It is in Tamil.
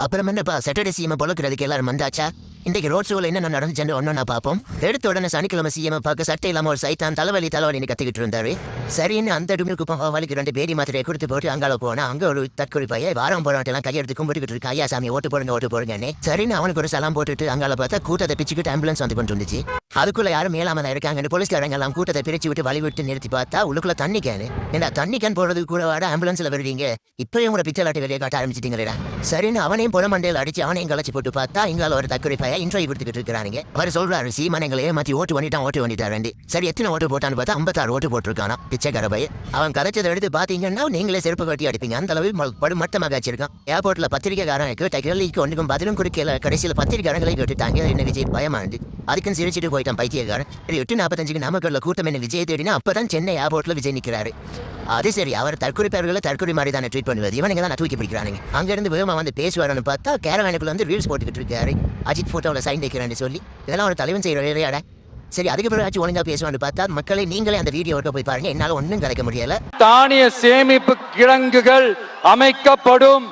அப்புறம் என்னப்பா சாட்டர்டே சிஎம் பொழக்கிறதுக்கு எல்லாரும் வந்தாச்சா? இன்றைக்கு ரோட் ஷோவில் என்ன நடந்துச்சு ஒன்னு பார்ப்போம். எடுத்த உடனே சனிக்கிழமை சிஎம் பார்க்க சட்டை இல்லாமல் ஒரு சைத்தான் தலைவலின்னு கத்திக்கிட்டு இருந்தாரு. சரின்னு அந்த டுமில் குப்பம் வலிக்கு 2 பேடி மாத்திரையை கொடுத்து போட்டு அங்கால போனா அங்க ஒரு தற்கொலை பையன் வாரம் போராட்டெல்லாம் கையெடுத்து கும்பிட்டுக்கிட்டு இருக்கா. ஐயா சாமி ஓட்டு போடுங்கன்னு சரின்னு அவனுக்கு ஒரு சலாம் போட்டுட்டு அங்கால பார்த்தா கூட்டத்தை பிச்சுக்கிட்டு ஆம்புலன்ஸ் வந்து கொண்டு வந்துச்சு. அதுக்குள்ள யாரும் மேலாம தான் இருக்காங்கன்னு போலீஸ்காரங்க எல்லாம் கூட்டத்தை பிரிச்சு விட்டு வழி விட்டு நிறுத்தி பார்த்தா உள்ளுக்குள்ள தண்ணி கேனு. ஏன்னா தண்ணி கேன் போடுறதுக்கு கூட வாட ஆம்புலன்ஸ்ல வருவீங்க, இப்பயும் கூட பிச்சலாட்டி வெளியே காட்ட ஆரம்பிச்சிட்டீங்களா? சரின்னு அவனையும் புல மண்டையில் அடிச்சு அவனையும் கலைச்சு போட்டு பார்த்தா இங்கால ஒரு தற்கொலை பையன் இன்டர்வியூ கொடுத்துக்கிட்டு இருக்காங்க. அவர் சொல்றாரு சீமான் எங்களை ஏமாத்தி ஓட்டு பண்ணிட்டாரு. சரி எத்தனை ஓட்டு போட்டான்னு பார்த்தா 56 ஓட்டு போட்டிருக்கானா பிச்சைக்கார பையன். அவன் கதைச்சதை எடுத்து பாத்தீங்கன்னா நீங்களே செருப்பு கட்டி அடிப்பீங்க. அந்த அளவில் படுமட்டமாக வச்சிருக்கான். ஏர்போர்ட்ல பத்திரிகைக்காரன் கேட்ட கேள்விக்கு ஒன்றுக்கும் பதிலும் கொடுக்கல. கடைசியில் பத்திரிகையாளர்களை கேட்டுட்டாங்க. என்ன விஜய் பயமாண்டு அதுக்குன்னு சிரிச்சுட்டு போயிட்டான் பைத்தியக்காரன். 8:45 நாமக்கல்ல கூட்டம் என்ன விஜய் தேடினா அப்பதான் சென்னை ஏர்போர்ட்ல விஜய் நிற்கிறாரு. அது சரி, அவர் தற்கொலை பேர்களை தற்கொலை மாதிரி தானே ட்ரீட் பண்ணுவது. இவனுங்க தான் தூக்கி பிடிக்கிறானுங்க. அங்கிருந்து வேகமா வந்து பேசுவாருன்னு பார்த்தா கேரவானுக்குள்ள வந்து ரீல்ஸ் போட்டுக்கிட்டு இருக்காரு. அஜித் போட்டோவில் சைன் வைக்கிறான்னு சொல்லி இதெல்லாம் ஒரு தலைவன் செய்யற வேலையாட. சரி, அதுக்கு பிறகு ஒழுங்கா பேசுவான்னு பார்த்தா மக்களை நீங்களே அந்த வீடியோவுக்கு போய் பாருங்க. என்னால ஒன்றும் கிடைக்க முடியல. தானிய சேமிப்பு கிடங்குகள் அமைக்கப்படும்.